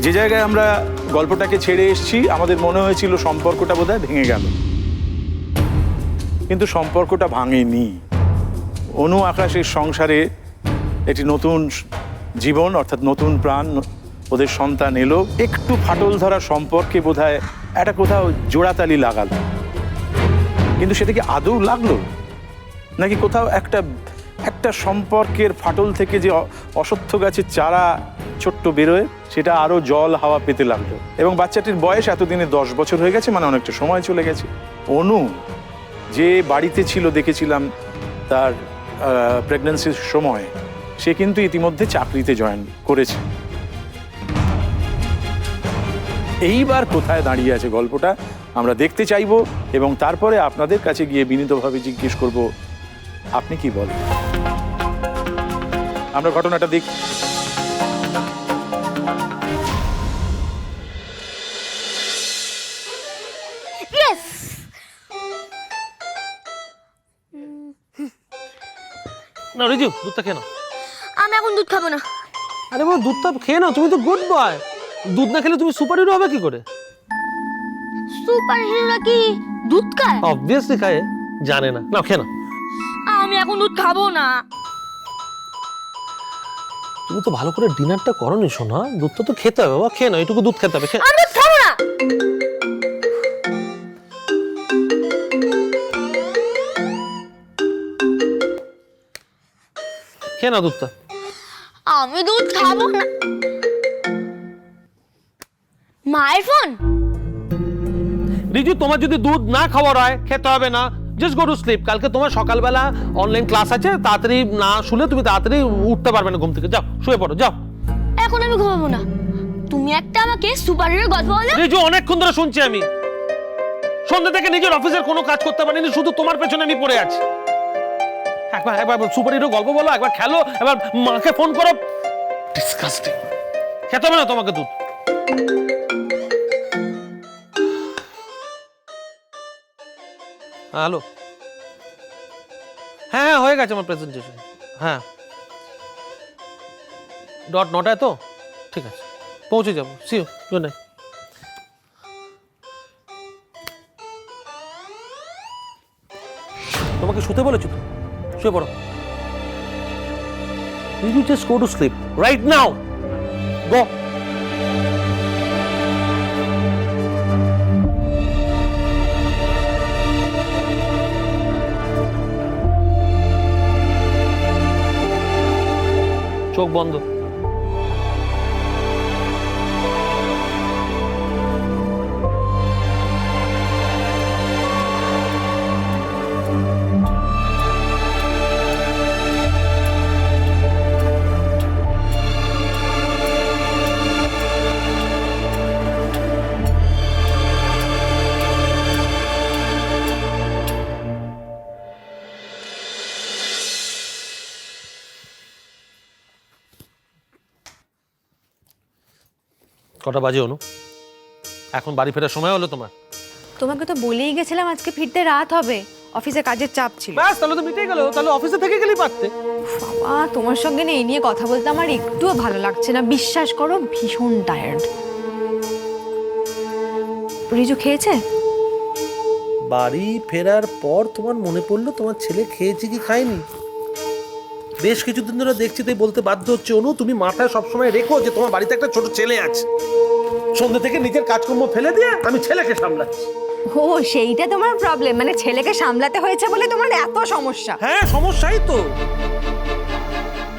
যে জায়গায় আমরা গল্পটাকে ছেড়ে এসেছি আমাদের মনে হয়েছিল সম্পর্কটা বোধহয় ভেঙে গেল, কিন্তু সম্পর্কটা ভাঙেনি। অনু আকাশের সংসারে একটি নতুন জীবন অর্থাৎ নতুন প্রাণ, ওদের সন্তান এলো। একটু ফাটল ধরা সম্পর্কে বোধহয় একটা কোথাও জোড়াতালি লাগালো, কিন্তু সেটা কি আদৌ লাগলো, নাকি কোথাও একটা সম্পর্কের ফাটল থেকে যে অসত্য গাছের চারা ছোট্ট বেরোয় সেটা আরো জল হাওয়া পেতে লাগলো। এবং বাচ্চাটির বয়স এতদিনে 10 বছর হয়ে গেছে, মানে অনেকটা সময় চলে গেছে। অনু যে বাড়িতে ছিল দেখেছিলাম তার প্রেগন্যান্সির সময়, সে কিন্তু ইতিমধ্যে চাকরিতে জয়েন করেছে। এইবার কোথায় দাঁড়িয়ে আছে গল্পটা আমরা দেখতে চাইবো, এবং তারপরে আপনাদের কাছে গিয়ে বিনীতভাবে জিজ্ঞেস করব, আপনি কি বলেন। আমরা ঘটনাটা দেখি। না রিজু, দুধটা খেয়ে নাও। আমি এখন দুধ খাবো না। আরে বাবা, দুধটা খেয়ে নাও, তুমি তো গুড বয়। দুধ না খেলে তুমি সুপার হিরো হবে কি করে? সুপার হিরোরা কি দুধ খায়? অবভিয়াসলি খায়, জানে না। নাও খেয়ে নাও। আমি এখন দুধ খাবো না। তুমি তো ভালো করে ডিনারটা করোনি সোনা, দুধটা তো খেতে হবে বাবা, খেয়ে নাও, এটুকু দুধ খেতে হবে। আমি দুধ খাবো না। খেয়ে নাও দুধটা। আমি দুধ খাবো না। মায়ের ফোন। রিজু, তোমার যদি দুধ না খাওয়ার হয় খেতে হবে না, জাস্ট গো টু স্লিপ। কালকে তোমার সকালবেলা অনলাইন ক্লাস আছে, তাড়াতাড়ি না শুলে তুমি তাড়াতাড়ি উঠতে পারবে না ঘুম থেকে। যাও শুয়ে পড়ো, যাও। এখন আমি ঘুমাবো না। তুমি একটা আমাকে সুপার হিরোর গল্প বলো। রিজু, অনেকক্ষণ ধরে শুনছি আমি, সন্ধ্যা থেকে নিজের অফিসের কোনো কাজ করতে পারিনি, শুধু তোমার পেছনে আমি পড়ে আছি। একবার সুপার হিরো গল্প বলো, একবার খেলো, এবার মাকে ফোন করো। ডিসকাস্টিং। খেতে হবে না তোমাকে দুধ। হ্যালো, হ্যাঁ হয়ে গেছে আমার প্রেজেন্টেশন। হ্যাঁ, 9:00 তো ঠিক আছে, পৌঁছে যাবো। See you, good night. তোমাকে শুতে বলেছি তো, শুয়ে পড়ো। You just go to sleep right now. Go. চোখ বন্ধ। কটা বাজে অনু? এখন বাড়ি ফেরার সময় হলো তোমার? তোমাকে তো বলেই গেছিলাম আজকে ফিরতে রাত হবে, অফিসে কাজের চাপ ছিল। ব্যাস, তাহলে তো মিটেই গেল, তাহলে অফিসে থেকে গেলেই পারতে। বাবা, তোমার সঙ্গে না এই নিয়ে কথা বলতে আমার একটুও ভালো লাগছে না, বিশ্বাস করো, ভীষণ টায়ার্ড। রিজু খেয়েছে? বাড়ি ফেরার পর তোমার মনে পড়লো তোমার ছেলে খেয়েছে কি খায়নি। বেশ কিছুদিন ধরে দেখছি, তাই বলতে বাধ্য হচ্ছে অনু, তুমি মাথায় সবসময় রেখো যে তোমার বাড়িতে একটা ছোট ছেলে আছে। সন্ধ্যা থেকে নিজের কাজকর্ম ফেলে দিয়ে আমি ছেলেকে সামলাচ্ছি। ও, সেইটা তোমার প্রবলেম, মানে ছেলেকে সামলাতে হয়েছে বলে তোমার এত সমস্যা? হ্যাঁ, সমস্যাই তো।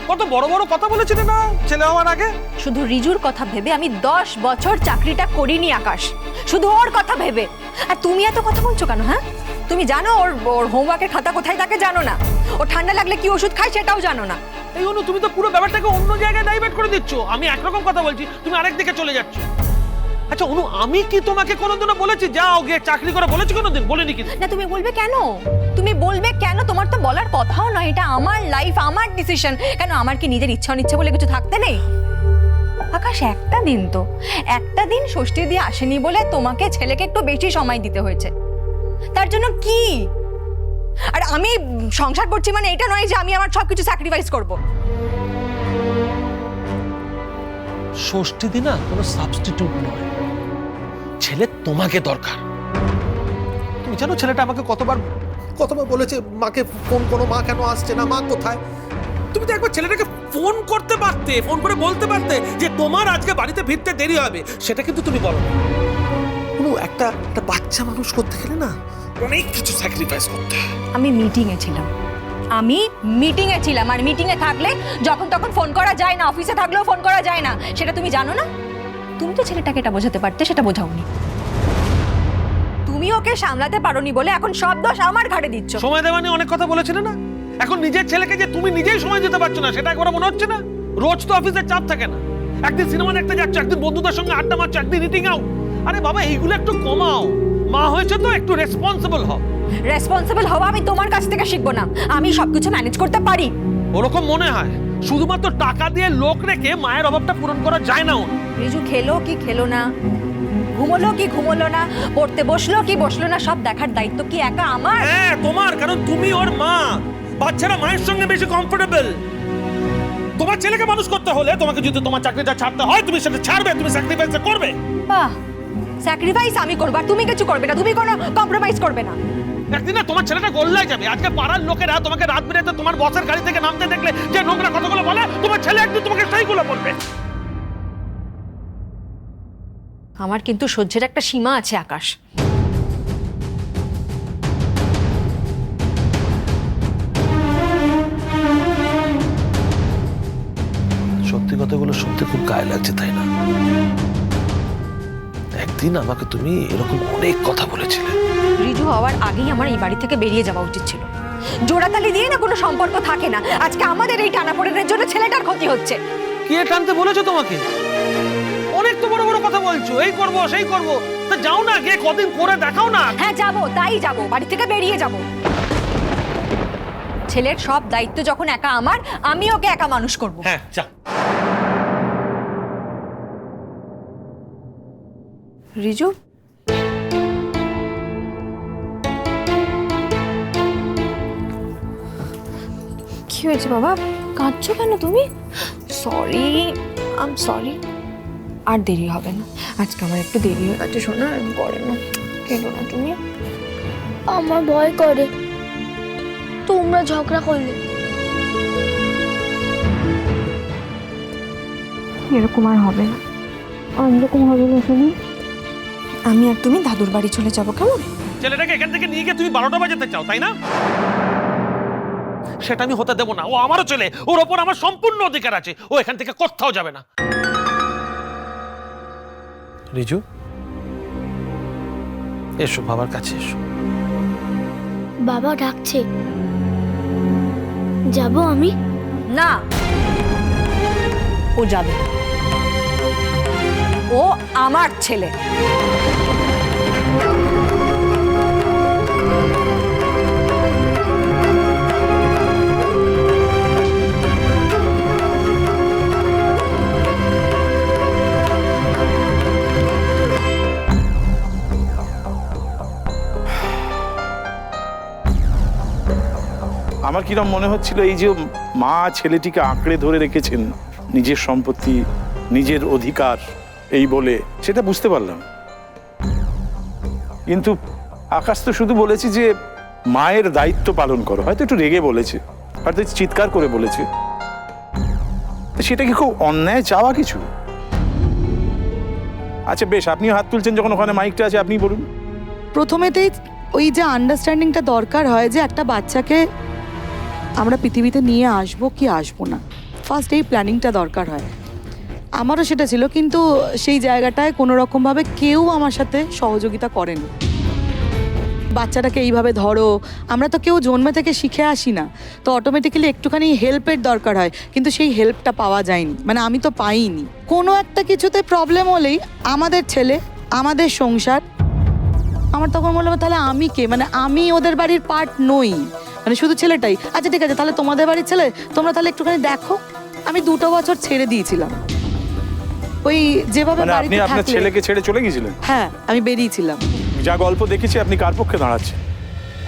কত বড় বড় কথা বলেছিলে না ছেলে হওয়ার আগে। শুধু রিজুর কথা ভেবে আমি 10 বছর চাকরিটা করিনি আকাশ, শুধু ওর কথা ভেবে। আর তুমি এত কথা বলছো কেন? হ্যাঁ, তুমি জানো ওর হোমওয়ার্কের খাতা কোথায় থাকে? জানো না? ও ঠান্ডা লাগলে কি ওষুধ খায় সেটাও জানো না? এই অনু, তুমি তো পুরো ব্যাপারটাকে অন্য জায়গায় ডাইভার্ট করে দিচ্ছ। আমি একরকম কথা বলছি, তুমি আরেক দিকে চলে যাচ্ছ। আচ্ছা অনু, আমি কি তোমাকে কোনোদিনও বলেছি যাও গিয়ে চাকরি করে? বলেছি কোনোদিন? বলিনি কিন্তু। না, তুমি বলবে কেন? তুমি বলবে কেন? তোমার তো বলার কথাও নয়, এটা আমার লাইফ, আমার ডিসিশন। কেন, আমার কি নিজের ইচ্ছা অনিচ্ছা বলে কিছু থাকতে নেই? আকাশ, একটা দিন ষষ্ঠী দিয়ে আসেনি বলে তোমাকে ছেলেকে একটু বেশি সময় দিতে হয়েছে, তার জন্য কি? আর আমি সংসার করছি মানে এটা নয় যে আমি আমার সবকিছু স্যাক্রিফাইস করব। ষষ্ঠী দিন না কোনো সাবস্টিটিউট নয়, ছেলে তোমাকে দরকার। তুমি জানো ছেলেটা আমাকে কতবার বলেছে মাকে ফোন করো, মা কেন আসছে না, মা কোথায়। তুমি তো একবার ছেলেটাকে ফোন করতে পারতে, ফোন করে বলতে পারতে যে তোমার আজকে বাড়িতে ফিরতে দেরি হবে, সেটা কিন্তু তুমি বলো না। একটা বাচ্চা মানুষ করতে গেলে না অনেক কিছু স্যাক্রিফাইস করতে হয়। আমি মিটিংয়ে ছিলাম, আর মিটিংয়ে থাকলে যখন তখন ফোন করা যায় না, অফিসে থাকলেও ফোন করা যায় না, সেটা তুমি জানো না? তুমি তো ছেলেটাকে এটা বোঝাতে পারতে, সেটা বোঝাওনি। তুমি ওকে সামলাতে পারোনি বলে এখন সব দোষ আমার ঘাড়ে দিচ্ছ। সময় দেওয়া নিয়ে অনেক কথা বলেছিলে না, এখন নিজের ছেলেকে যে তুমি নিজেই সময় দিতে পারছো না সেটা একবার মনে হচ্ছে না? রোজ তো অফিসের চাপ থাকে না, একদিন সিনেমা দেখতে যাচ্ছ, একদিন বন্ধুদের সঙ্গে আড্ডা মারছো, একদিন ইটিং আউট। আরে বাবা এইগুলো একটু কমাও, মা হয়েছে তো একটু রেসপন্সিবল হও। রেসপন্সিবল হওয়া আমি তোমার কাছ থেকে শিখবো না, আমি সবকিছু ম্যানেজ করতে পারি। ওরকম মনে হয় শুধুমাত্র টাকা দিয়ে লোক রেখে মায়ের অভাবটা পূরণ করা যায় না। রিজু খেলো কি খেলো না, ঘুমোলো কি ঘুমোলো না, পড়তে বসলো কি বসলো না, সব দেখার দায়িত্ব কি একা আমার? হ্যাঁ তোমার, কারণ তুমি ওর মা। বাচ্চারা মায়ের সঙ্গে বেশি কমফোর্টেবল। তোমার ছেলেকে মানুষ করতে হলে তোমাকে যদি তোমার চাকরিটা ছাড়তে হয় তুমি সেটা ছাড়বে, তুমি স্যাক্রিফাইস করবে। বাহ, স্যাক্রিফাইস আমি করব আর তুমি কিছু করবে না, তুমি কোনো কম্প্রোমাইজ করবে না। একদিন না তোমার ছেলেটা গোল্লায় যাবে। আজকে পাড়ার লোকেরা তোমাকে রাত বিরাতে তোমার বসের গাড়ি থেকে নামতে দেখলে যে নোংরা কথাগুলো বলে, তোমার ছেলে একদিন তোমাকে সেইগুলো বলবে। আমার কিন্তু সহ্যের একটা সীমা আছে আকাশ। সত্যি কথাগুলো শুনতে খুব গায়ে লাগছে, তাই না? একদিন আমাকে তুমি এরকম অনেক কথা বলেছিলে। রিজু হওয়ার আগেই আমার এই বাড়ি থেকে বেরিয়ে যাওয়া উচিত ছিল। জোড়াতালি দিয়ে না কোনো সম্পর্ক থাকে না। আজকে আমাদের এই টানাপোড়েনের জন্য ছেলেটার ক্ষতি হচ্ছে। কে টানতে বলেছো তোমাকে? অনেক তো বড় বড় কথা বলছো, এই করব সেই করব, তা যাও না গিয়ে কদিন করে দেখাও না। হ্যাঁ যাবো, তাই যাবো, বাড়ি থেকে বেরিয়ে যাব। ছেলের সব দায়িত্ব যখন একা আমার, আমি ওকে একা মানুষ করব। হ্যাঁ যা। রিজু, কি হয়েছে বাবা, কাঁদছো কেন তুমি? Sorry, I am sorry. আর দেরি হবে না, আজকে আমার একটু দেরি হয়ে গেছে। শোনা করে না, কেন না তুমি? আমার ভয় করে তোমরা ঝগড়া করলে। এরকম আর হবে না। এরকম হবে না শুনি। আমি আর তুমি দাদুর বাড়ি চলে যাবো, কেমন? ছেলেটাকে এখান থেকে নিয়ে গিয়ে তুমি 12টা বাজাতে চাও, তাই না? সেটা আমি হতে দেবো না। ও আমারও ছেলে, ওর ওপর আমার সম্পূর্ণ অধিকার আছে। ও এখান থেকে কোথাও যাবে না। রিজু এসো, বাবার কাছে এসো। বাবা ডাকছে, যাব আমি? না, ও যাবে না। ও আমার ছেলে। আমার কিরম মনে হচ্ছিল এই যে মা ছেলেটিকে আঁকড়ে ধরে রেখেছেন নিজের সম্পত্তি, নিজের অধিকার এই বলে, সেটা বুঝতে পারলাম। কিন্তু আকাশ তো শুধু বলেছে যে মায়ের দায়িত্ব পালন করো, হয়তো একটু রেগে বলেছে, হয়তো চিৎকার করে বলেছে। সেটা কি খুব অন্যায় চাওয়া কিছু? আচ্ছা বেশ, আপনিও হাত তুলছেন যখন, ওখানে মাইকটা আছে, আপনি বলুন। প্রথমেতেই ওই যে আন্ডারস্ট্যান্ডিংটা দরকার হয় যে একটা বাচ্চাকে আমরা পৃথিবীতে নিয়ে আসবো কি আসবো না, ফার্স্ট এই প্ল্যানিংটা দরকার হয়। আমারও সেটা ছিল, কিন্তু সেই জায়গাটায় কোনো রকমভাবে কেউ আমার সাথে সহযোগিতা করেনি। বাচ্চাটাকে এইভাবে ধরো, আমরা তো কেউ জন্মে থেকে শিখে আসি না, তো অটোমেটিক্যালি একটুখানি হেল্পের দরকার হয়, কিন্তু সেই হেল্পটা পাওয়া যায়নি, মানে আমি তো পাইনি। কোনো একটা কিছুতে প্রবলেম হলেই আমাদের ছেলে, আমাদের সংসার, আমার তখন বললাম তাহলে আমি কে, মানে আমি ওদের বাড়ির পার্ট নই, মানে শুধু ছেলেটাই। আচ্ছা ঠিক আছে, তাহলে তোমাদের বাড়ির ছেলে, তোমরা তাহলে একটুখানি দেখো। আমি 2 বছর ছেড়ে দিয়েছিলাম, ওই যেভাবে মানে আপনি বাড়িতে আপনার থাকলে। ছেলেকে ছেড়ে চলে গিয়েছিলেন? হ্যাঁ, আমি বেরিয়েছিলাম। যা গল্প দেখেছি আপনি কার পক্ষে দাঁড়াচ্ছেন?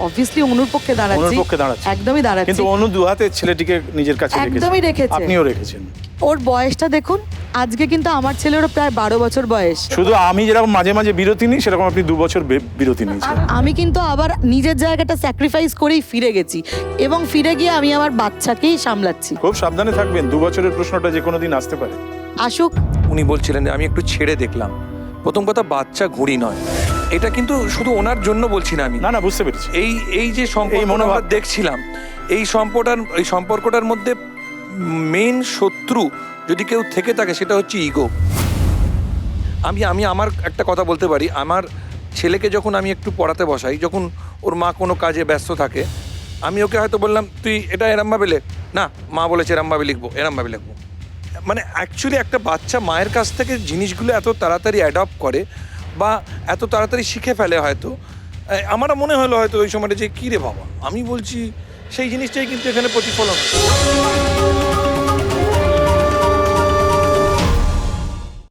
অবভিয়াসলি অনুর পক্ষে অনুর দাঁড়াচ্ছি, পক্ষে দাঁড়াচ্ছি। একদমই দাঁড়াচ্ছি। কিন্তু অনু দুহাতে ছেলেটিকে নিজের কাছে একদমই রেখেছে। আপনিও রেখেছেন। ওর বয়সটা দেখুন, আজকে কিন্তু আমার ছেলেরও প্রায় 12 বছর বয়স। শুধু আমি যেরকম মাঝে মাঝে বিরতি নিই, সেরকম আপনি 2 বছর বিরতি নিয়েছেন। আমি কিন্তু আবার নিজের জায়গাটা স্যাক্রিফাইস করেই ফিরে গেছি, এবং ফিরে গিয়ে আমি আমার বাচ্চাকেই সামলাচ্ছি। খুব সাবধানে থাকবেন, 2 বছরের প্রশ্নটা যে কোনো দিন আসতে পারে। আসুক। উনি বলছিলেন যে আমি একটু ছেড়ে দেখলাম। প্রথম কথা, বাচ্চা ঘুড়ি নয়, এটা কিন্তু শুধু ওনার জন্য বলছি না আমি। না না, বুঝতে পেরেছি। এই যে সম্পর্ক মনোভাব আমরা দেখছিলাম, এই সম্পর্কটার মধ্যে মেইন শত্রু যদি কেউ থেকে থাকে, সেটা হচ্ছে ইগো। আমি আমার একটা কথা বলতে পারি, আমার ছেলেকে যখন আমি একটু পড়াতে বসাই, যখন ওর মা কোনো কাজে ব্যস্ত থাকে, আমি ওকে হয়তো বললাম তুই এটা এরমভাবে লেখ, না মা বলেছে এরমভাবে লিখবো, এরমভাবে লিখবো। মানে অ্যাকচুয়ালি একটা বাচ্চা মায়ের কাছ থেকে জিনিসগুলো এত তাড়াতাড়ি অ্যাডপ্ট করে বা এত তাড়াতাড়ি শিখে ফেলে হয়তো। আমার মনে হলো হয়তো ওই সময়টা যে কী রে বাবা, আমি বলছি সেই জিনিসটাই কিন্তু এখানে প্রতিফলন।